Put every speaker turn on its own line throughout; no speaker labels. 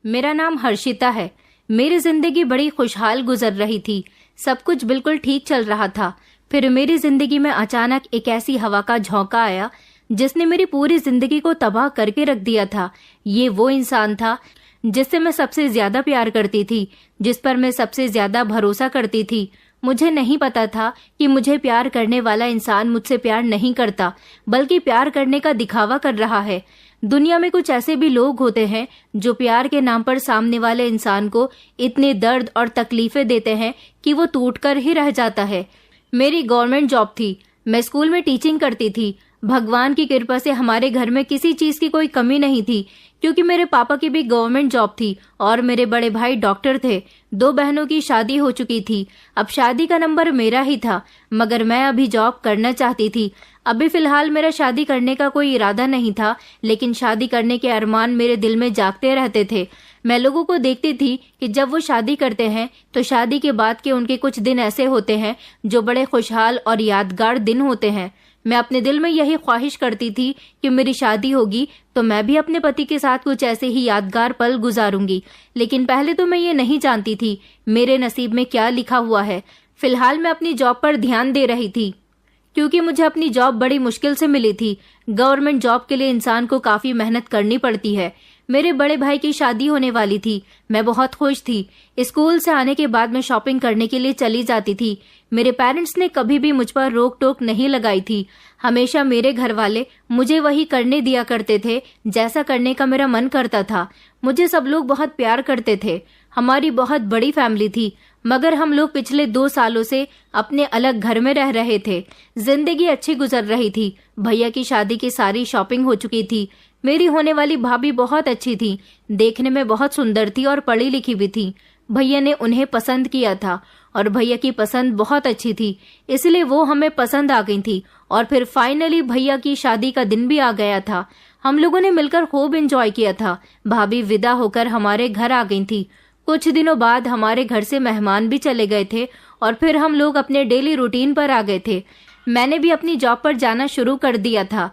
मेरा नाम हर्षिता है। मेरी जिंदगी बड़ी खुशहाल गुजर रही थी। सब कुछ बिल्कुल ठीक चल रहा था। फिर मेरी जिंदगी में अचानक एक ऐसी हवा का झोंका आया जिसने मेरी पूरी जिंदगी को तबाह करके रख दिया था। ये वो इंसान था जिससे मैं सबसे ज्यादा प्यार करती थी, जिस पर मैं सबसे ज्यादा भरोसा करती थी। मुझे नहीं पता था कि मुझे प्यार करने वाला इंसान मुझसे प्यार नहीं करता, बल्कि प्यार करने का दिखावा कर रहा है। दुनिया में कुछ ऐसे भी लोग होते हैं जो प्यार के नाम पर सामने वाले इंसान को इतने दर्द और तकलीफें देते हैं कि वो टूटकर ही रह जाता है। मेरी गवर्नमेंट जॉब थी। मैं स्कूल में टीचिंग करती थी। भगवान की कृपा से हमारे घर में किसी चीज की कोई कमी नहीं थी, क्योंकि मेरे पापा की भी गवर्नमेंट जॉब थी और मेरे बड़े भाई डॉक्टर थे। 2 बहनों की शादी हो चुकी थी। अब शादी का नंबर मेरा ही था, मगर मैं अभी जॉब करना चाहती थी। अभी फिलहाल मेरा शादी करने का कोई इरादा नहीं था, लेकिन शादी करने के अरमान मेरे दिल में जागते रहते थे। मैं लोगों को देखती थी कि जब वो शादी करते हैं तो शादी के बाद के उनके कुछ दिन ऐसे होते हैं जो बड़े खुशहाल और यादगार दिन होते हैं। मैं अपने दिल में यही ख्वाहिश करती थी कि मेरी शादी होगी तो मैं भी अपने पति के साथ कुछ ऐसे ही यादगार पल गुजारूंगी। लेकिन पहले तो मैं ये नहीं जानती थी मेरे नसीब में क्या लिखा हुआ है। फिलहाल मैं अपनी जॉब पर ध्यान दे रही थी, क्योंकि मुझे अपनी जॉब बड़ी मुश्किल से मिली थी। गवर्नमेंट जॉब के लिए इंसान को काफी मेहनत करनी पड़ती है। मेरे बड़े भाई की शादी होने वाली थी। मैं बहुत खुश थी। स्कूल से आने के बाद मैं शॉपिंग करने के लिए चली जाती थी। मेरे पेरेंट्स ने कभी भी मुझ पर रोक टोक नहीं लगाई थी। हमेशा मेरे घर वाले मुझे वही करने दिया करते थे जैसा करने का मेरा मन करता था। मुझे सब लोग बहुत प्यार करते थे। हमारी बहुत बड़ी फैमिली थी, मगर हम लोग पिछले 2 सालों से अपने अलग घर में रह रहे थे। जिंदगी अच्छी गुजर रही थी। भैया की शादी की सारी शॉपिंग हो चुकी थी। मेरी होने वाली भाभी बहुत अच्छी थी, देखने में बहुत सुंदर थी और पढ़ी लिखी भी थी। भैया ने उन्हें पसंद किया था और भैया की पसंद बहुत अच्छी थी, इसलिए वो हमें पसंद आ गई थी। और फिर फाइनली भैया की शादी का दिन भी आ गया था। हम लोगों ने मिलकर खूब एंजॉय किया था। भाभी विदा होकर हमारे घर आ गई थी। कुछ दिनों बाद हमारे घर से मेहमान भी चले गए थे और फिर हम लोग अपने डेली रूटीन पर आ गए थे। मैंने भी अपनी जॉब पर जाना शुरू कर दिया था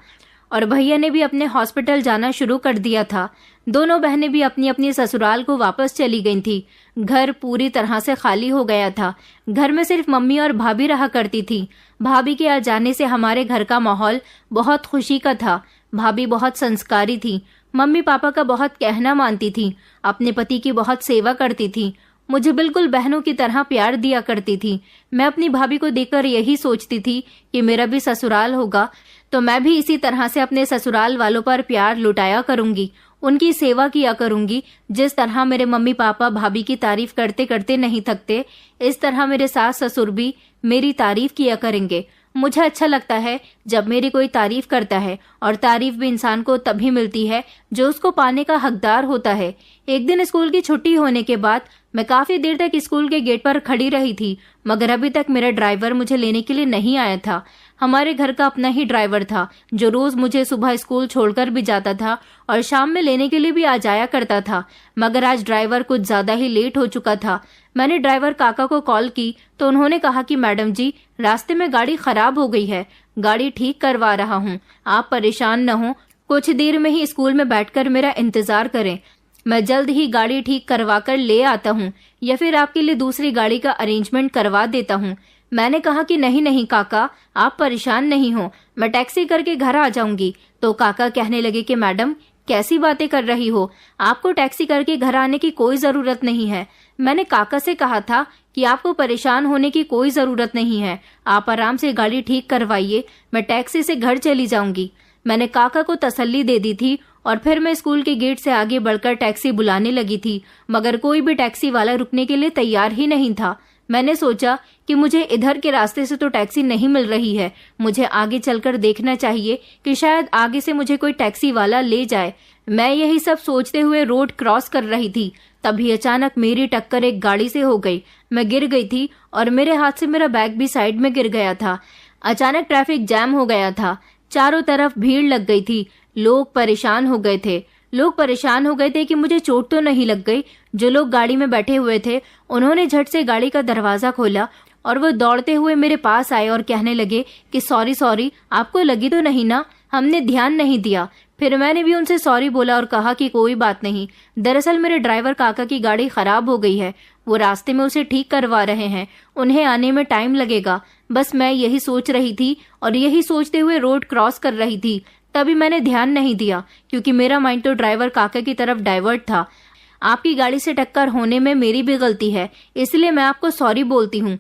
और भैया ने भी अपने हॉस्पिटल जाना शुरू कर दिया था। दोनों बहनें भी अपनी अपनी ससुराल को वापस चली गई थी। घर पूरी तरह से खाली हो गया था। घर में सिर्फ मम्मी और भाभी रहा करती थी। भाभी के आ जाने से हमारे घर का माहौल बहुत खुशी का था। भाभी बहुत संस्कारी थी। मम्मी पापा का बहुत कहना मानती थी। अपने पति की बहुत सेवा करती थी। मुझे बिल्कुल बहनों की तरह प्यार दिया करती थी। मैं अपनी भाभी को देखकर यही सोचती थी कि मेरा भी ससुराल होगा तो मैं भी इसी तरह से अपने ससुराल वालों पर प्यार लुटाया करूंगी, उनकी सेवा किया करूंगी। जिस तरह मेरे मम्मी पापा भाभी की तारीफ करते करते नहीं थकते, इस तरह मेरे सास ससुर भी मेरी तारीफ किया करेंगे। मुझे अच्छा लगता है जब मेरी कोई तारीफ करता है, और तारीफ भी इंसान को तभी मिलती है जो उसको पाने का हकदार होता है। एक दिन स्कूल की छुट्टी होने के बाद मैं काफी देर तक स्कूल के गेट पर खड़ी रही थी, मगर अभी तक मेरा ड्राइवर मुझे लेने के लिए नहीं आया था। हमारे घर का अपना ही ड्राइवर था जो रोज मुझे सुबह स्कूल छोड़कर भी जाता था और शाम में लेने के लिए भी आ जाया करता था, मगर आज ड्राइवर कुछ ज्यादा ही लेट हो चुका था। मैंने ड्राइवर काका को कॉल की तो उन्होंने कहा कि मैडम जी, रास्ते में गाड़ी खराब हो गई है, गाड़ी ठीक करवा रहा हूँ, आप परेशान न हो, कुछ देर में ही स्कूल में बैठकर मेरा इंतजार करें, मैं जल्द ही गाड़ी ठीक करवा कर ले आता हूँ, या फिर आपके लिए दूसरी गाड़ी का अरेंजमेंट करवा देता हूँ। मैंने कहा कि नहीं नहीं काका, आप परेशान नहीं हो, मैं टैक्सी करके घर आ जाऊंगी। तो काका कहने लगे कि मैडम, कैसी बातें कर रही हो, आपको टैक्सी करके घर आने की कोई जरूरत नहीं है। मैंने काका से कहा था कि आपको परेशान होने की कोई जरूरत नहीं है, आप आराम से गाड़ी ठीक करवाइए, मैं टैक्सी से घर चली जाऊंगी। मैंने काका को तसल्ली दे दी थी और फिर मैं स्कूल के गेट से आगे बढ़कर टैक्सी बुलाने लगी थी, मगर कोई भी टैक्सी वाला रुकने के लिए तैयार ही नहीं था। मैंने सोचा कि मुझे इधर के रास्ते से तो टैक्सी नहीं मिल रही है, मुझे आगे चलकर देखना चाहिए कि शायद आगे से मुझे कोई टैक्सी वाला ले जाए। मैं यही सब सोचते हुए रोड क्रॉस कर रही थी, तभी अचानक मेरी टक्कर एक गाड़ी से हो गई। मैं गिर गई थी और मेरे हाथ से मेरा बैग भी साइड में गिर गया था। अचानक ट्रैफिक जैम हो गया था, चारों तरफ भीड़ लग गई थी, लोग परेशान हो गए थे कि मुझे चोट तो नहीं लग गई। जो लोग गाड़ी में बैठे हुए थे उन्होंने झट से गाड़ी का दरवाजा खोला और वो दौड़ते हुए मेरे पास आए और कहने लगे कि सॉरी, आपको लगी तो नहीं ना, हमने ध्यान नहीं दिया। फिर मैंने भी उनसे सॉरी बोला और कहा कि कोई बात नहीं, दरअसल मेरे ड्राइवर काका की गाड़ी खराब हो गई है, वो रास्ते में उसे ठीक करवा रहे हैं, उन्हें आने में टाइम लगेगा। बस मैं यही सोच रही थी और यही सोचते हुए रोड क्रॉस कर रही थी, तभी मैंने ध्यान नहीं दिया क्योंकि मेरा माइंड तो ड्राइवर काका की तरफ डाइवर्ट था। आपकी गाड़ी से टक्कर होने में मेरी भी गलती है, इसलिए मैं आपको सॉरी बोलती हूँ।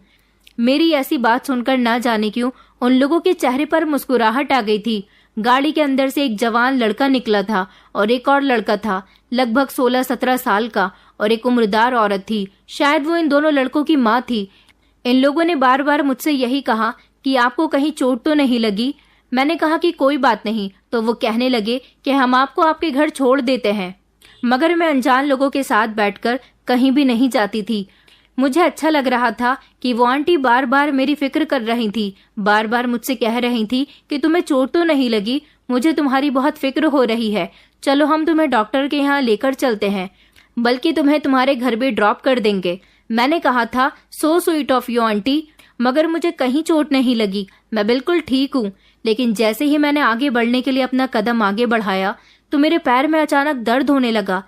मेरी ऐसी बात सुनकर ना जाने क्यों उन लोगों के चेहरे पर मुस्कुराहट आ गई थी। गाड़ी के अंदर से एक जवान लड़का निकला था और एक और लड़का था, लगभग 16-17 साल का, और एक उम्रदार औरत थी, शायद वो इन दोनों लड़कों की माँ थी। इन लोगों ने बार बार मुझसे यही कहा कि आपको कहीं चोट तो नहीं लगी। मैंने कहा कि कोई बात नहीं, तो वो कहने लगे कि हम आपको आपके घर छोड़ देते हैं। मगर मैं अनजान लोगों के साथ बैठकर कहीं भी नहीं जाती थी। मुझे अच्छा लग रहा था कि वो आंटी बार बार मेरी फिक्र कर रही थी, बार बार मुझसे कह रही थी कि तुम्हें चोट तो नहीं लगी, मुझे तुम्हारी बहुत फिक्र हो रही है, चलो हम तुम्हें डॉक्टर के यहाँ लेकर चलते हैं, बल्कि तुम्हें तुम्हारे घर भी ड्रॉप कर देंगे। मैंने कहा था so sweet of you aunty, मगर मुझे कहीं चोट नहीं लगी, मैं बिल्कुल ठीक हूँ। लेकिन जैसे ही मैंने आगे बढ़ने के लिए अपना कदम आगे बढ़ाया तो मेरे पैर में अचानक दर्द होने लगा।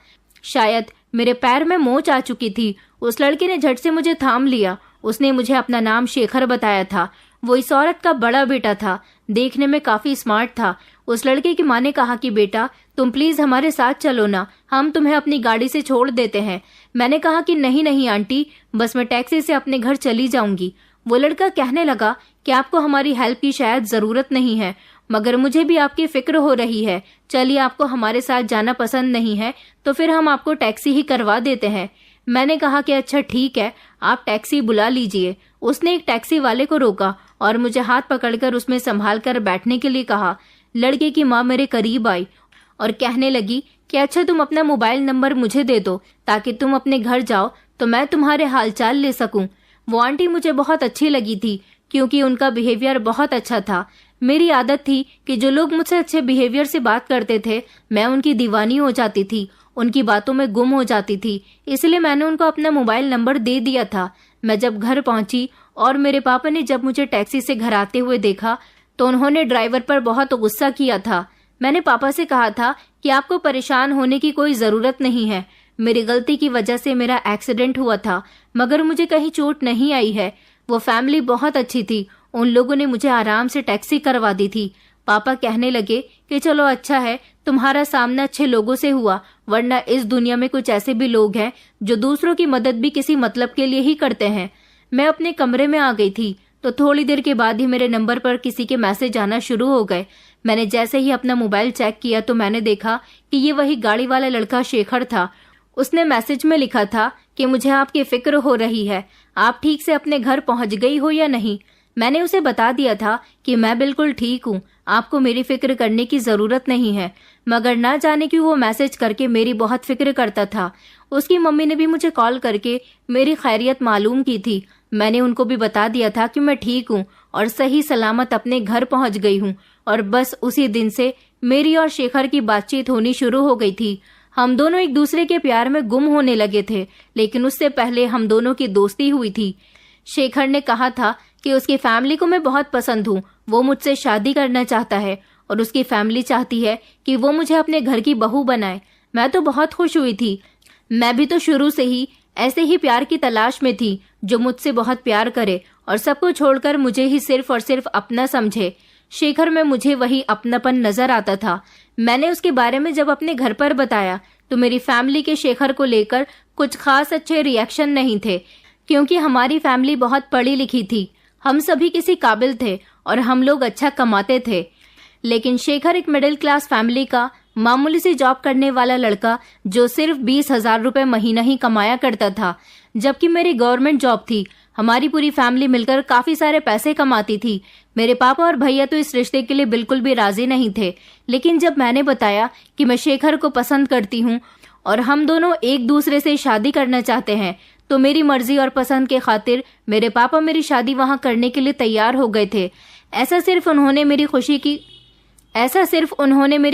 शायद मेरे पैर में मोच आ चुकी थी। उस लड़के ने झट से मुझे थाम लिया। उसने मुझे अपना नाम शेखर बताया था। वो इस औरत का बड़ा बेटा था, देखने में काफी स्मार्ट था। उस लड़के की माँ ने कहा कि बेटा तुम प्लीज हमारे साथ चलो ना, हम तुम्हें अपनी गाड़ी से छोड़ देते हैं। मैंने कहा कि नहीं नहीं आंटी, बस मैं टैक्सी से अपने घर चली जाऊंगी। वो लड़का कहने लगा कि आपको हमारी हेल्प की शायद जरूरत नहीं है, मगर मुझे भी आपकी फिक्र हो रही है। चलिए, आपको हमारे साथ जाना पसंद नहीं है तो फिर हम आपको टैक्सी ही करवा देते हैं। मैंने कहा कि अच्छा ठीक है, आप टैक्सी बुला लीजिए। उसने एक टैक्सी वाले को रोका और मुझे हाथ पकड़कर उसमें संभाल कर बैठने के लिए कहा। लड़के की माँ मेरे करीब आई और कहने लगी कि अच्छा तुम अपना मोबाइल नंबर मुझे दे दो ताकि तुम अपने घर जाओ तो मैं तुम्हारे हालचाल ले सकूं। वो आंटी मुझे बहुत अच्छी लगी थी क्योंकि उनका बिहेवियर बहुत अच्छा था। मेरी आदत थी कि जो लोग मुझसे अच्छे बिहेवियर से बात करते थे मैं उनकी दीवानी हो जाती थी, उनकी बातों में गुम हो जाती थी। इसलिए मैंने उनको अपना मोबाइल नंबर दे दिया था। मैं जब घर पहुंची और मेरे पापा ने जब मुझे टैक्सी से घर आते हुए देखा तो उन्होंने ड्राइवर पर बहुत गुस्सा किया था। मैंने पापा से कहा था कि आपको परेशान होने की कोई जरूरत नहीं है, मेरी गलती की वजह से मेरा एक्सीडेंट हुआ था, मगर मुझे कहीं चोट नहीं आई है। वो फैमिली बहुत अच्छी थी, उन लोगों ने मुझे आराम से टैक्सी करवा दी थी। पापा कहने लगे कि चलो अच्छा है तुम्हारा सामना अच्छे लोगों से हुआ, वरना इस दुनिया में कुछ ऐसे भी लोग हैं जो दूसरों की मदद भी किसी मतलब के लिए ही करते हैं। मैं अपने कमरे में आ गई थी तो थोड़ी देर के बाद ही मेरे नंबर पर किसी के मैसेज आना शुरू हो गए। मैंने जैसे ही अपना मोबाइल चेक किया तो मैंने देखा कि ये वही गाड़ी वाला लड़का शेखर था। उसने मैसेज में लिखा था कि मुझे आपकी फिक्र हो रही है, आप ठीक से अपने घर पहुंच गई हो या नहीं। मैंने उसे बता दिया था कि मैं बिल्कुल ठीक हूँ, आपको मेरी फिक्र करने की जरूरत नहीं है, मगर ना जाने क्यों वो मैसेज करके मेरी बहुत फिक्र करता था। उसकी मम्मी ने भी मुझे कॉल करके मेरी खैरियत मालूम की थी। मैंने उनको भी बता दिया था कि मैं ठीक हूँ और सही सलामत अपने घर पहुंच गई हूँ। और बस उसी दिन से मेरी और शेखर की बातचीत होनी शुरू हो गई थी। हम दोनों एक दूसरे के प्यार में गुम होने लगे थे, लेकिन उससे पहले हम दोनों की दोस्ती हुई थी। शेखर ने कहा था कि उसकी फैमिली को मैं बहुत पसंद हूँ, वो मुझसे शादी करना चाहता है और उसकी फैमिली चाहती है कि वो मुझे अपने घर की बहू बनाए। मैं तो बहुत खुश हुई थी। मैं भी तो शुरू से ही ऐसे ही प्यार की तलाश में थी जो मुझसे बहुत प्यार करे और सबको छोड़कर मुझे ही सिर्फ और सिर्फ अपना समझे। शेखर में मुझे वही अपनापन नजर आता था। मैंने उसके बारे में जब अपने घर पर बताया तो मेरी फैमिली के शेखर को लेकर कुछ खास अच्छे रिएक्शन नहीं थे, क्योंकि हमारी फैमिली बहुत पढ़ी लिखी थी, हम सभी किसी काबिल थे और हम लोग अच्छा कमाते थे। लेकिन शेखर एक मिडिल क्लास फैमिली का मामूली सी जॉब करने वाला लड़का जो सिर्फ 20,000 रुपए महीना ही कमाया करता था, जबकि मेरी गवर्नमेंट जॉब थी। हमारी पूरी फैमिली मिलकर काफी सारे पैसे कमाती थी। मेरे पापा और भैया तो इस रिश्ते के लिए बिल्कुल भी राजी नहीं थे, लेकिन जब मैंने बताया कि मैं शेखर को पसंद करती हूँ और हम दोनों एक दूसरे से शादी करना चाहते हैं, तो मेरी मर्जी और पसंद के खातिर मेरे पापा मेरी शादी वहां करने के लिए तैयार हो गए थे। ऐसा सिर्फ उन्होंने मेरी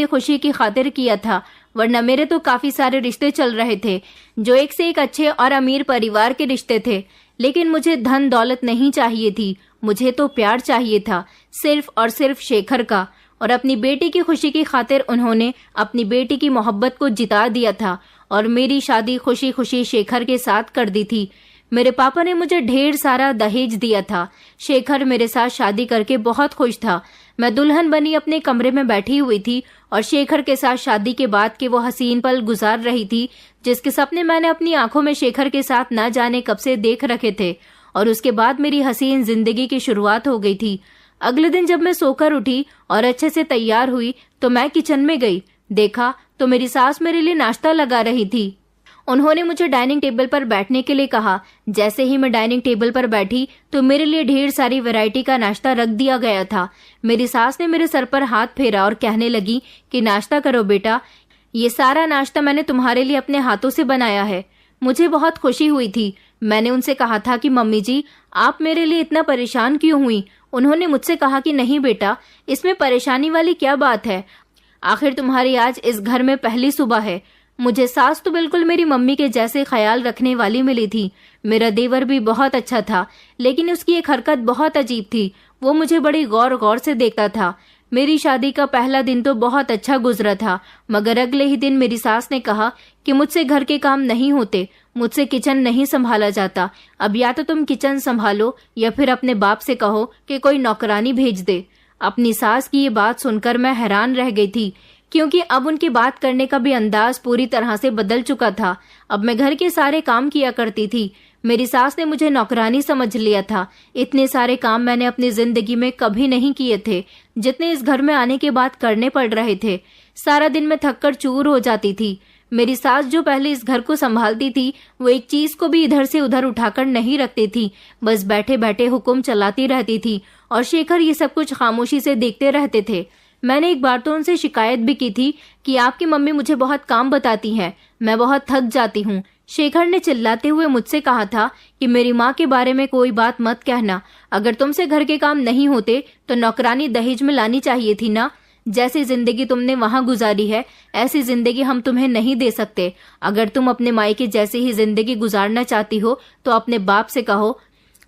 खुशी की खातिर किया था, वरना मेरे तो काफी सारे रिश्ते चल रहे थे जो एक से एक अच्छे और अमीर परिवार के रिश्ते थे। लेकिन मुझे धन दौलत नहीं चाहिए थी, मुझे तो प्यार चाहिए था, सिर्फ और सिर्फ शेखर का। और अपनी बेटी की खुशी की खातिर उन्होंने अपनी बेटी की मोहब्बत को जिता दिया था और मेरी शादी खुशी खुशी शेखर के साथ कर दी थी। मेरे पापा ने मुझे ढेर सारा दहेज दिया था। शेखर मेरे साथ शादी करके बहुत खुश था। मैं दुल्हन बनी अपने कमरे में बैठी हुई थी और शेखर के साथ शादी के बाद के वो हसीन पल गुजार रही थी जिसके सपने मैंने अपनी आंखों में शेखर के साथ न जाने कब से देख रखे थे। और उसके बाद मेरी हसीन जिंदगी की शुरुआत हो गई थी। अगले दिन जब मैं सोकर उठी और अच्छे से तैयार हुई तो मैं किचन में गई। देखा तो मेरी सास मेरे लिए नाश्ता लगा रही थी। उन्होंने मुझे डाइनिंग टेबल पर बैठने के लिए कहा। जैसे ही मैं डाइनिंग टेबल पर बैठी तो मेरे लिए ढेर सारी वैरायटी का नाश्ता रख दिया गया था। मेरी सास ने मेरे सर पर हाथ फेरा और कहने लगी कि नाश्ता करो बेटा, ये सारा नाश्ता मैंने तुम्हारे लिए अपने हाथों से बनाया है। मुझे बहुत खुशी हुई थी। मैंने उनसे कहा था कि मम्मी जी, आप मेरे लिए इतना परेशान क्यों हुई? उन्होंने मुझसे कहा कि नहीं बेटा, इसमें परेशानी वाली क्या बात है, आखिर तुम्हारी आज इस घर में पहली सुबह है। मुझे सास तो बिल्कुल मेरी मम्मी के जैसे ख्याल रखने वाली मिली थी। मेरा देवर भी बहुत अच्छा था, लेकिन उसकी एक हरकत बहुत अजीब थी। वो मुझे बड़ी गौर गौर से देखता था। मेरी शादी का पहला दिन तो बहुत अच्छा गुजरा था, मगर अगले ही दिन मेरी सास ने कहा कि मुझसे घर के काम नहीं होते, मुझसे किचन नहीं संभाला जाता। अब या तो तुम किचन संभालो या फिर अपने बाप से कहो कि कोई नौकरानी भेज दे। अपनी सास की ये बात सुनकर मैं हैरान रह गई थी, क्योंकि अब उनकी बात करने का भी अंदाज पूरी तरह से बदल चुका था। अब मैं घर के सारे काम किया करती थी। मेरी सास ने मुझे नौकरानी समझ लिया था। इतने सारे काम मैंने अपनी जिंदगी में कभी नहीं किए थे जितने इस घर में आने के बाद करने पड़ रहे थे। सारा दिन मैं थककर चूर हो जाती थी। मेरी सास जो पहले इस घर को संभालती थी, वो एक चीज को भी इधर से उधर उठाकर नहीं रखती थी, बस बैठे बैठे हुक्म चलाती रहती थी और शेखर ये सब कुछ खामोशी से देखते रहते थे। मैंने एक बार तो उनसे शिकायत भी की थी कि आपकी मम्मी मुझे बहुत काम बताती हैं, मैं बहुत थक जाती हूँ। शेखर ने चिल्लाते हुए मुझसे कहा था कि मेरी माँ के बारे में कोई बात मत कहना। अगर तुमसे घर के काम नहीं होते तो नौकरानी दहेज में लानी चाहिए थी ना। जैसी जिंदगी तुमने वहां गुजारी है, ऐसी जिंदगी हम तुम्हें नहीं दे सकते। अगर तुम अपने मायके जैसी ही जिंदगी गुजारना चाहती हो तो अपने बाप से कहो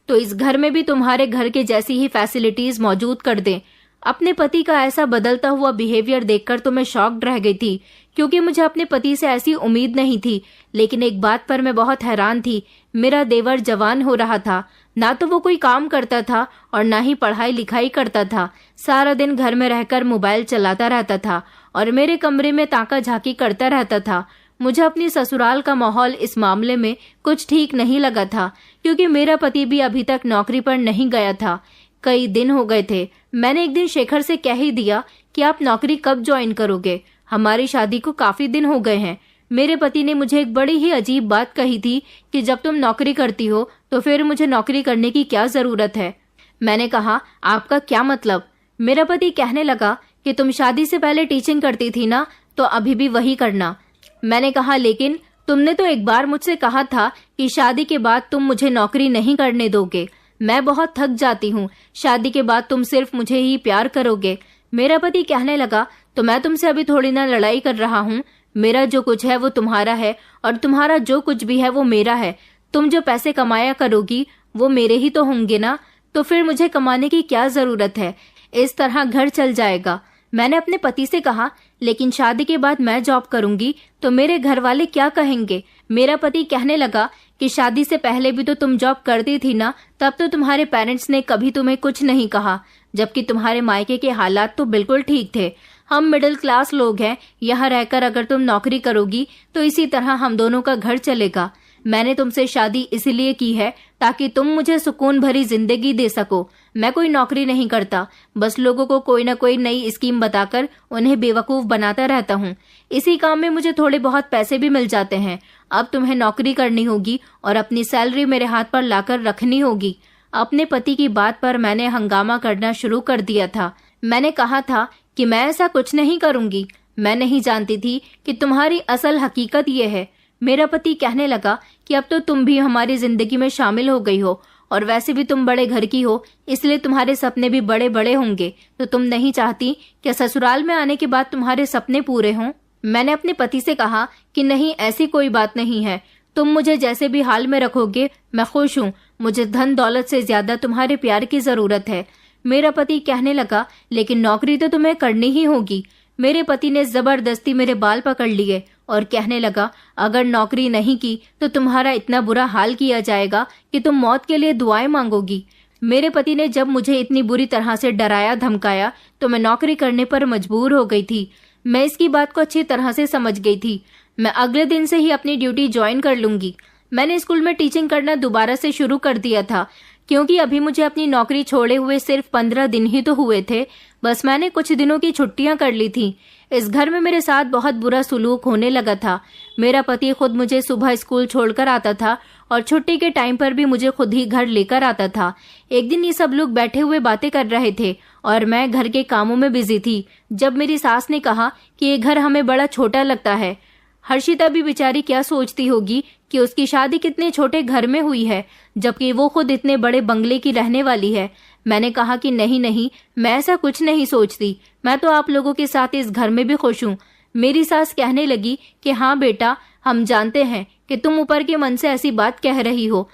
तो इस घर में भी तुम्हारे घर के जैसी ही फैसिलिटीज मौजूद कर दें। अपने पति का ऐसा बदलता हुआ बिहेवियर देखकर तो मैं शॉक्ड रह गई थी, क्योंकि मुझे अपने पति से ऐसी उम्मीद नहीं थी। लेकिन एक बात पर मैं बहुत हैरान थी, मेरा देवर जवान हो रहा था। ना तो वो कोई काम करता था और ना ही पढ़ाई लिखाई करता था। सारा दिन घर में रहकर मोबाइल चलाता रहता था और मेरे कमरे में ताका झाकी करता रहता था। मुझे अपनी ससुराल का माहौल इस मामले में कुछ ठीक नहीं लगा था, क्योंकि मेरा पति भी अभी तक नौकरी पर नहीं गया था। कई दिन हो गए थे। मैंने एक दिन शेखर से कह ही दिया कि आप नौकरी कब ज्वाइन करोगे, हमारी शादी को काफी दिन हो गए हैं। मेरे पति ने मुझे एक बड़ी ही अजीब बात कही थी कि जब तुम नौकरी करती हो तो फिर मुझे नौकरी करने की क्या जरूरत है। मैंने कहा, आपका क्या मतलब? मेरा पति कहने लगा कि तुम शादी से पहले टीचिंग करती थी ना, तो अभी भी वही करना। मैंने कहा, लेकिन तुमने तो एक बार मुझसे कहा था कि शादी के बाद तुम मुझे नौकरी नहीं करने दोगे। मैं बहुत थक जाती हूँ, शादी के बाद तुम सिर्फ मुझे ही प्यार करोगे। मेरा पति कहने लगा, तो मैं तुमसे अभी थोड़ी ना लड़ाई कर रहा हूँ। मेरा जो कुछ है वो तुम्हारा है और तुम्हारा जो कुछ भी है वो मेरा है। तुम जो पैसे कमाया करोगी वो मेरे ही तो होंगे ना, तो फिर मुझे कमाने की क्या जरूरत है? इस तरह घर चल जाएगा। मैंने अपने पति से कहा, लेकिन शादी के बाद मैं जॉब करूंगी तो मेरे घर वाले क्या कहेंगे? मेरा पति कहने लगा कि शादी से पहले भी तो तुम जॉब करती थी ना, तब तो तुम्हारे पेरेंट्स ने कभी तुम्हें कुछ नहीं कहा, जबकि तुम्हारे मायके के हालात तो बिल्कुल ठीक थे। हम मिडिल क्लास लोग हैं, यहाँ रहकर अगर तुम नौकरी करोगी तो इसी तरह हम दोनों का घर चलेगा। मैंने तुमसे शादी इसलिए की है ताकि तुम मुझे सुकून भरी जिंदगी दे सको। मैं कोई नौकरी नहीं करता, बस लोगों को कोई ना कोई नई स्कीम बताकर उन्हें बेवकूफ बनाता रहता हूँ। इसी काम में मुझे थोड़े बहुत पैसे भी मिल जाते हैं। अब तुम्हें नौकरी करनी होगी और अपनी सैलरी मेरे हाथ पर लाकर रखनी होगी। अपने पति की बात पर मैंने हंगामा करना शुरू कर दिया था। मैंने कहा था कि मैं ऐसा कुछ नहीं करूंगी। मैं नहीं जानती थी कि तुम्हारी असल हकीकत ये है। मेरा पति कहने लगा कि अब तो तुम भी हमारी जिंदगी में शामिल हो गई हो और वैसे भी तुम बड़े घर की हो, इसलिए तुम्हारे सपने भी बड़े बड़े होंगे। तो तुम नहीं चाहती कि ससुराल में आने के बाद तुम्हारे सपने पूरे हों? मैंने अपने पति से कहा कि नहीं, ऐसी कोई बात नहीं है। तुम मुझे जैसे भी हाल में रखोगे मैं खुश हूँ। मुझे धन दौलत से ज्यादा तुम्हारे प्यार की जरूरत है। मेरा पति कहने लगा, लेकिन नौकरी तो तुम्हें करनी ही होगी। मेरे पति ने जबरदस्ती मेरे बाल पकड़ लिए और कहने लगा, अगर नौकरी नहीं की तो तुम्हारा इतना बुरा हाल किया जाएगा कि तुम मौत के लिए दुआएं मांगोगी। मेरे पति ने जब मुझे इतनी बुरी तरह से डराया धमकाया तो मैं नौकरी करने पर मजबूर हो गई थी। मैं इसकी बात को अच्छी तरह से समझ गई थी। मैं अगले दिन से ही अपनी ड्यूटी ज्वाइन कर लूंगी। मैंने स्कूल में टीचिंग करना दोबारा से शुरू कर दिया था, क्योंकि अभी मुझे अपनी नौकरी छोड़े हुए सिर्फ 15 दिन ही तो हुए थे। बस मैंने कुछ दिनों की छुट्टियां कर ली थी। इस घर में मेरे साथ बहुत बुरा सुलूक होने लगा था। मेरा पति खुद मुझे सुबह स्कूल छोड़कर आता था और छुट्टी के टाइम पर भी मुझे खुद ही घर लेकर आता था। एक दिन ये सब लोग बैठे हुए बातें कर रहे थे और मैं घर के कामों में बिजी थी, जब मेरी सास ने कहा कि ये घर हमें बड़ा छोटा लगता है। हर्षिता भी बेचारी क्या सोचती होगी कि उसकी शादी कितने छोटे घर में हुई है, जबकि वो खुद इतने बड़े बंगले की रहने वाली है। मैंने कहा कि नहीं, मैं ऐसा कुछ नहीं सोचती। मैं तो आप लोगों के साथ इस घर में भी खुश हूँ। मेरी सास कहने लगी कि हाँ बेटा, हम जानते हैं कि तुम ऊपर के मन से ऐसी बात कह रही हो।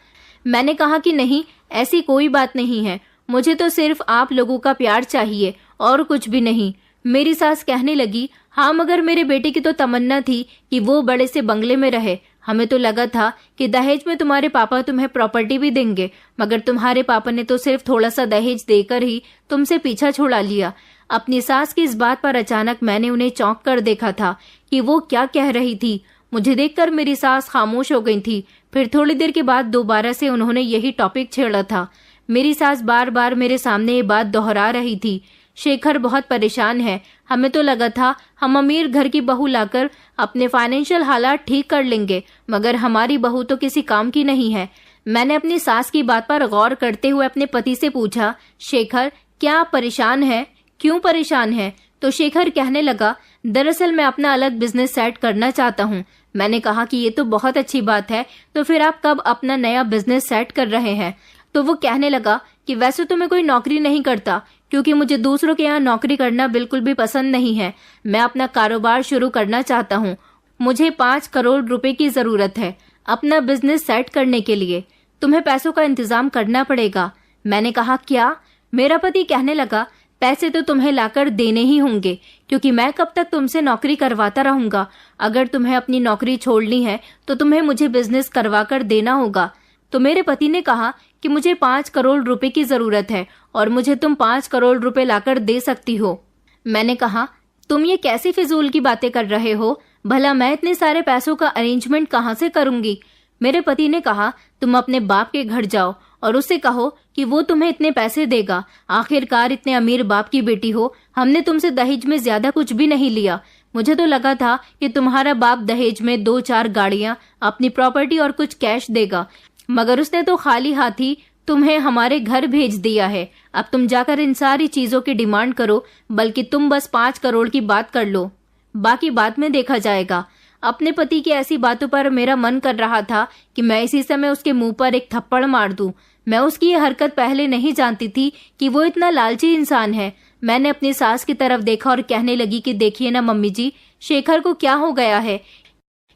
मैंने कहा कि नहीं, ऐसी कोई बात नहीं है। मुझे तो सिर्फ आप लोगों का प्यार चाहिए और कुछ भी नहीं। मेरी सास कहने लगी, हाँ मगर मेरे बेटे की तो तमन्ना थी कि वो बड़े से बंगले में रहे। हमें तो लगा था कि दहेज में तुम्हारे पापा तुम्हें प्रॉपर्टी भी देंगे, मगर तुम्हारे पापा ने तो सिर्फ थोड़ा सा दहेज देकर ही तुमसे पीछा छुड़ा लिया। अपनी सास की इस बात पर अचानक मैंने उन्हें चौंक कर देखा था कि वो क्या कह रही थी। मुझे देखकर मेरी सास खामोश हो गई थी। फिर थोड़ी देर के बाद दोबारा से उन्होंने यही टॉपिक छेड़ा था। मेरी सास बार बार मेरे सामने ये बात दोहरा रही थी, शेखर बहुत परेशान है। हमें तो लगा था हम अमीर घर की बहू लाकर अपने फाइनेंशियल हालात ठीक कर लेंगे, मगर हमारी बहू तो किसी काम की नहीं है। मैंने अपनी सास की बात पर गौर करते हुए अपने पति से पूछा, शेखर क्या आप परेशान हैं? क्यों परेशान हैं? तो शेखर कहने लगा, दरअसल मैं अपना अलग बिजनेस सेट करना चाहता हूँ। मैंने कहा कि ये तो बहुत अच्छी बात है, तो फिर आप कब अपना नया बिजनेस सेट कर रहे हैं? तो वो कहने लगा कि वैसे तो मैं कोई नौकरी नहीं करता, क्योंकि मुझे दूसरों के यहाँ नौकरी करना बिल्कुल भी पसंद नहीं है। मैं अपना कारोबार शुरू करना चाहता हूँ। मुझे 5 करोड़ रुपए की जरूरत है अपना बिजनेस सेट करने के लिए। तुम्हें पैसों का इंतजाम करना पड़ेगा। मैंने कहा क्या? मेरा पति कहने लगा, पैसे तो तुम्हें लाकर देने ही होंगे, क्योंकि मैं कब तक तुमसे नौकरी करवाता रहूंगा। अगर तुम्हें अपनी नौकरी छोड़नी है तो तुम्हें मुझे बिजनेस करवा कर देना होगा। तो मेरे पति ने कहा कि मुझे 5 करोड़ रुपए की जरूरत है और मुझे तुम 5 करोड़ रुपए लाकर दे सकती हो। मैंने कहा, तुम ये कैसी फिजूल की बातें कर रहे हो? भला मैं इतने सारे पैसों का अरेंजमेंट कहाँ से करूंगी? मेरे पति ने कहा, तुम अपने बाप के घर जाओ और उससे कहो कि वो तुम्हें इतने पैसे देगा। आखिरकार इतने अमीर बाप की बेटी हो, हमने तुमसे दहेज में ज्यादा कुछ भी नहीं लिया। मुझे तो लगा था कि तुम्हारा बाप दहेज में 2-4 गाड़ियां, अपनी प्रॉपर्टी और कुछ कैश देगा, मगर उसने तो खाली हाथी तुम्हें हमारे घर भेज दिया है। अब तुम जाकर इन सारी चीजों की डिमांड करो, बल्कि तुम बस 5 करोड़ की बात कर लो, बाकी बाद में देखा जाएगा। अपने पति की ऐसी बातों पर मेरा मन कर रहा था कि मैं इसी समय उसके मुंह पर एक थप्पड़ मार दूं। मैं उसकी ये हरकत पहले नहीं जानती थी कि वो इतना लालची इंसान है। मैंने अपनी सास की तरफ देखा और कहने लगी कि देखिए ना मम्मी जी, शेखर को क्या हो गया है?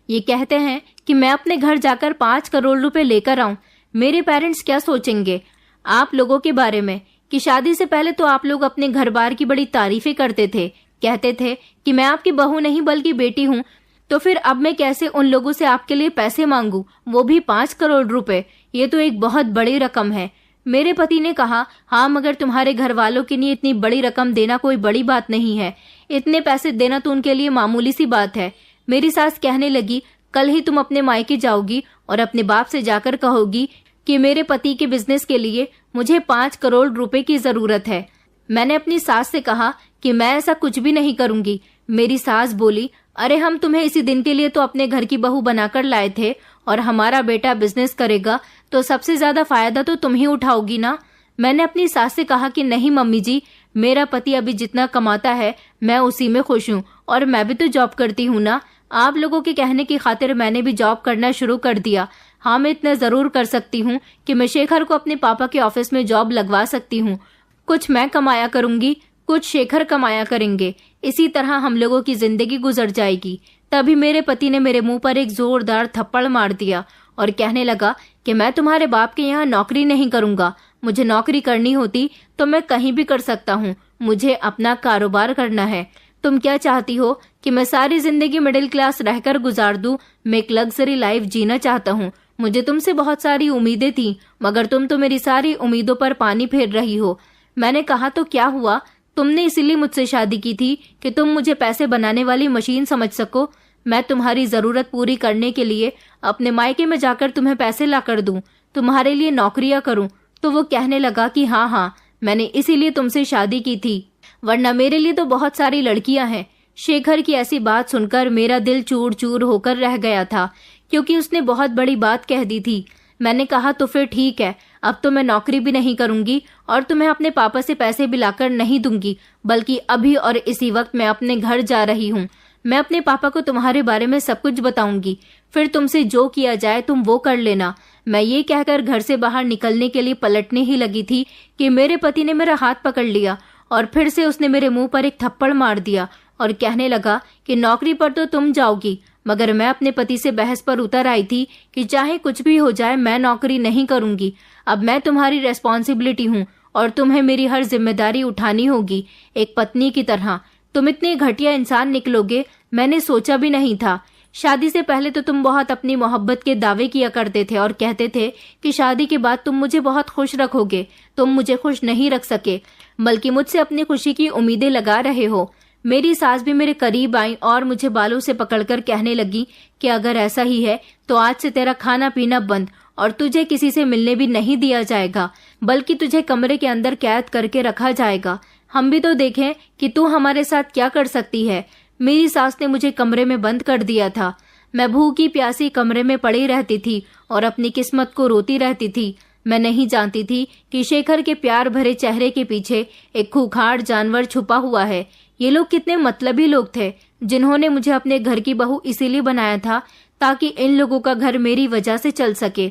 ये कहते हैं कि मैं अपने घर जाकर 5 करोड़ रुपए लेकर आऊं। मेरे पेरेंट्स क्या सोचेंगे आप लोगों के बारे में? कि शादी से पहले तो आप लोग अपने घर बार की बड़ी तारीफें करते थे, कहते थे कि मैं आपकी बहू नहीं बल्कि बेटी हूँ। तो फिर अब मैं कैसे उन लोगों से आपके लिए पैसे मांगू, वो भी 5 करोड़ रुपए? ये तो एक बहुत बड़ी रकम है। मेरे पति ने कहा, हाँ मगर तुम्हारे घर वालों के लिए इतनी बड़ी रकम देना कोई बड़ी बात नहीं है। इतने पैसे देना तो उनके लिए मामूली सी बात है। मेरी सास कहने लगी, कल ही तुम अपने मायके जाओगी और अपने बाप से जाकर कहोगी कि मेरे पति के बिजनेस के लिए मुझे 5 करोड़ रुपए की जरूरत है। मैंने अपनी सास से कहा कि मैं ऐसा कुछ भी नहीं करूंगी। मेरी सास बोली, अरे हम तुम्हें इसी दिन के लिए तो अपने घर की बहू बनाकर लाए थे, और हमारा बेटा बिजनेस करेगा तो सबसे ज्यादा फायदा तो तुम ही उठाओगी ना। मैंने अपनी सास से कहा कि नहीं मम्मी जी, मेरा पति अभी जितना कमाता है मैं उसी में खुश हूँ, और मैं भी तो जॉब करती हूँ ना। आप लोगों के कहने की खातिर मैंने भी जॉब करना शुरू कर दिया। हाँ मैं इतना जरूर कर सकती हूँ कि मैं शेखर को अपने पापा के ऑफिस में जॉब लगवा सकती हूँ। कुछ मैं कमाया करूंगी, कुछ शेखर कमाया करेंगे। इसी तरह हम लोगों की जिंदगी गुजर जाएगी। तभी मेरे पति ने मेरे मुंह पर एक जोरदार थप्पड़ मार दिया और कहने लगा कि मैं तुम्हारे बाप के यहाँ नौकरी नहीं करूंगा, मुझे नौकरी करनी होती तो मैं कहीं भी कर सकता हूँ। मुझे अपना कारोबार करना है। तुम क्या चाहती हो कि मैं सारी जिंदगी मिडिल क्लास रहकर गुजार दूं? मैं एक लग्जरी लाइफ जीना चाहता हूँ। मुझे तुमसे बहुत सारी उम्मीदें थी, मगर तुम तो मेरी सारी उम्मीदों पर पानी फेर रही हो। मैंने कहा तो क्या हुआ? तुमने इसीलिए मुझसे शादी की थी कि तुम मुझे पैसे बनाने वाली मशीन समझ सको। मैं तुम्हारी जरूरत पूरी करने के लिए अपने मायके में जाकर तुम्हें पैसे ला कर दूं, तुम्हारे लिए नौकरियां करूं। तो वो कहने लगा कि हाँ, मैंने इसीलिए तुमसे शादी की थी, वरना मेरे लिए तो बहुत सारी लड़कियां हैं। शेखर की ऐसी बात सुनकर मेरा दिल चूर चूर होकर रह गया था, क्योंकि उसने बहुत बड़ी बात कह दी थी। मैंने कहा तो फिर ठीक है, अब तो मैं नौकरी भी नहीं करूंगी और तुम्हें अपने पापा से पैसे भी लाकर नहीं दूंगी, बल्कि अभी और इसी वक्त मैं अपने घर जा रही हूँ। मैं अपने पापा को तुम्हारे बारे में सब कुछ बताऊंगी, फिर तुमसे जो किया जाए तुम वो कर लेना। मैं ये कहकर घर से बाहर निकलने के लिए पलटने ही लगी थी कि मेरे पति ने मेरा हाथ पकड़ लिया और फिर से उसने मेरे मुंह पर एक थप्पड़ मार दिया और कहने लगा कि नौकरी पर तो तुम जाओगी, मगर मैं अपने पति से बहस पर उतर आई थी कि चाहे कुछ भी हो जाए मैं नौकरी नहीं करूंगी। अब मैं तुम्हारी रेस्पॉन्सिबिलिटी हूँ और तुम्हें मेरी हर जिम्मेदारी उठानी होगी, एक पत्नी की तरह। तुम इतने घटिया इंसान निकलोगे मैंने सोचा भी नहीं था। शादी से पहले तो तुम बहुत अपनी मोहब्बत के दावे किया करते थे और कहते थे कि शादी के बाद तुम मुझे बहुत खुश रखोगे। तुम मुझे खुश नहीं रख सके, बल्कि मुझसे अपनी खुशी की उम्मीदें लगा रहे हो। मेरी सास भी मेरे करीब आई और मुझे बालों से पकड़कर कहने लगी कि अगर ऐसा ही है तो आज से तेरा खाना पीना बंद और तुझे किसी से मिलने भी नहीं दिया जाएगा, बल्कि तुझे कमरे के अंदर कैद करके रखा जाएगा। हम भी तो देखें कि तू हमारे साथ क्या कर सकती है। मेरी सास ने मुझे कमरे में बंद कर दिया था। मैं भूखी प्यासी कमरे में पड़ी रहती थी और अपनी किस्मत को रोती रहती थी। मैं नहीं जानती थी कि शेखर के प्यार भरे चेहरे के पीछे एक खूंखार जानवर छुपा हुआ है। ये लोग कितने मतलबी लोग थे, जिन्होंने मुझे अपने घर की बहू इसीलिए बनाया था ताकि इन लोगों का घर मेरी वजह से चल सके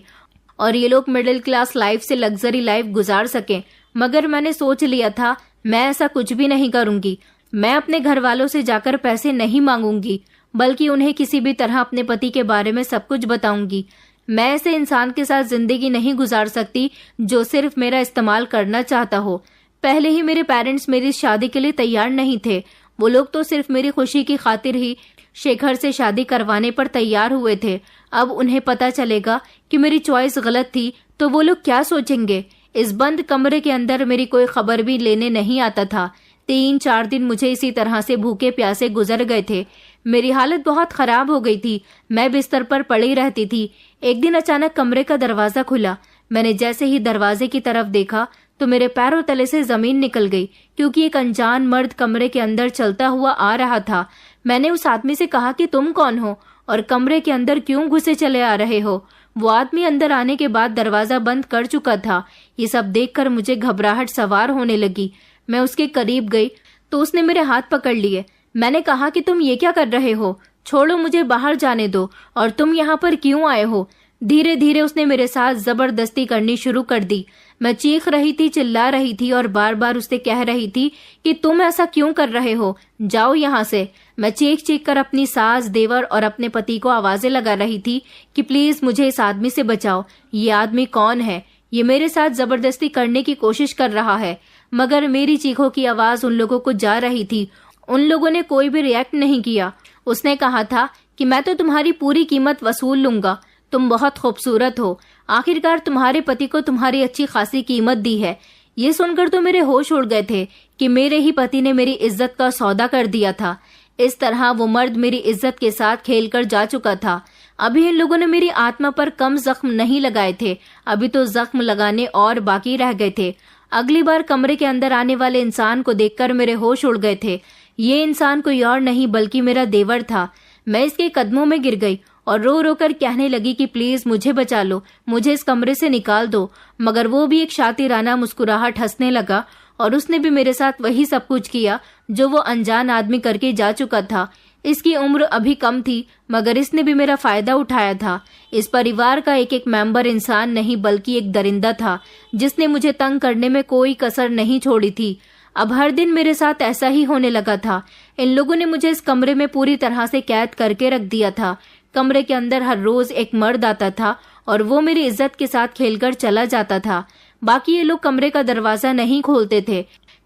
और ये लोग मिडिल क्लास लाइफ से लग्जरी लाइफ गुजार सके। मगर मैंने सोच लिया था मैं ऐसा कुछ भी नहीं करूंगी। मैं अपने घर वालों से जाकर पैसे नहीं मांगूंगी, बल्कि उन्हें किसी भी तरह अपने पति के बारे में सब कुछ बताऊंगी। मैं ऐसे इंसान के साथ जिंदगी नहीं गुजार सकती जो सिर्फ मेरा इस्तेमाल करना चाहता हो। पहले ही मेरे पेरेंट्स मेरी शादी के लिए तैयार नहीं थे। वो लोग तो सिर्फ मेरी खुशी की खातिर ही शेखर से शादी करवाने पर तैयार हुए थे। अब उन्हें पता चलेगा कि मेरी चॉइस गलत थी तो वो लोग क्या सोचेंगे। इस बंद कमरे के अंदर मेरी कोई खबर भी लेने नहीं आता था। 3-4 दिन मुझे इसी तरह से भूखे प्यासे गुजर गए थे। मेरी हालत बहुत खराब हो गई थी। मैं बिस्तर पर पड़ी रहती थी। एक दिन अचानक कमरे का दरवाजा खुला। मैंने जैसे ही दरवाजे की तरफ देखा तो मेरे पैरों तले से जमीन निकल गई, क्योंकि एक अनजान मर्द कमरे के अंदर चलता हुआ आ रहा था। मैंने उस आदमी से कहा कि तुम कौन हो और कमरे के अंदर क्यों घुसे चले आ रहे हो। वो आदमी अंदर आने के बाद दरवाजा बंद कर चुका था। ये सब देखकर मुझे घबराहट सवार होने लगी। मैं उसके करीब गई तो उसने मेरे हाथ पकड़ लिए। मैंने कहा कि तुम ये क्या कर रहे हो, छोड़ो, मुझे बाहर जाने दो, और तुम यहाँ पर क्यों आए हो। धीरे धीरे उसने मेरे साथ जबरदस्ती करनी शुरू कर दी। मैं चीख रही थी, चिल्ला रही थी और बार बार उससे कह रही थी कि तुम ऐसा क्यों कर रहे हो, जाओ यहाँ से। मैं चीख चीख कर अपनी सास, देवर और अपने पति को आवाजें लगा रही थी कि प्लीज मुझे इस आदमी से बचाओ। ये आदमी कौन है? ये मेरे साथ जबरदस्ती करने की कोशिश कर रहा है। मगर मेरी चीखों की आवाज उन लोगों को जा रही थी। उन लोगों ने कोई भी रिएक्ट नहीं किया। उसने कहा था कि मैं तो तुम्हारी पूरी कीमत वसूल लूंगा, तुम बहुत खूबसूरत हो, आखिरकार तुम्हारे पति को तुम्हारी अच्छी खासी कीमत दी है। ये सुनकर तो मेरे होश उड़ गए थे कि मेरे ही पति ने मेरी इज्जत का सौदा कर दिया था। इस तरह वो मर्द मेरी इज्जत के साथ खेलकर जा चुका था। अभी इन लोगों ने मेरी आत्मा पर कम जख्म नहीं लगाए थे, अभी तो जख्म लगाने और बाकी रह गए थे। अगली बार कमरे के अंदर आने वाले इंसान को देखकर मेरे होश उड़ गए थे। ये इंसान कोई और नहीं बल्कि मेरा देवर था। मैं इसके कदमों में गिर गई और रो रो कर कहने लगी कि प्लीज मुझे बचा लो, मुझे इस कमरे से निकाल दो। मगर वो भी एक शातिराना मुस्कुराहट हंसने लगा और उसने भी मेरे साथ वही सब कुछ किया जो वो अनजान आदमी करके जा चुका था। इसकी उम्र अभी कम थी, मगर इसने भी मेरा फायदा उठाया था। इस परिवार का एक एक मेंबर इंसान नहीं बल्कि एक दरिंदा था, जिसने मुझे तंग करने में कोई कसर नहीं छोड़ी थी। अब हर दिन मेरे साथ ऐसा ही होने लगा था। इन लोगों ने मुझे इस कमरे में पूरी तरह से कैद करके रख दिया था। कमरे के अंदर हर रोज एक मर्द आता था और वो मेरी इज्जत के साथ खेलकर चला जाता था। बाकी ये लोग कमरे का दरवाजा नहीं खोलते थे।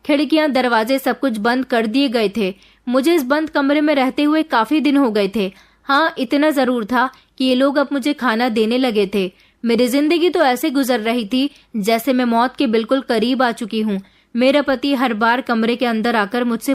खिड़कियां, दरवाजे सब कुछ बंद कर दिए गए थे। मुझे इस बंद कमरे में रहते हुए काफी दिन हो गए थे। हाँ, इतना जरूर था कि ये लोग अब मुझे खाना देने लगे थे। मेरी जिंदगी तो ऐसे गुजर रही थी जैसे मैं मौत के बिल्कुल करीब आ चुकी हूँ। मेरा पति हर बार कमरे के अंदर आकर मुझसे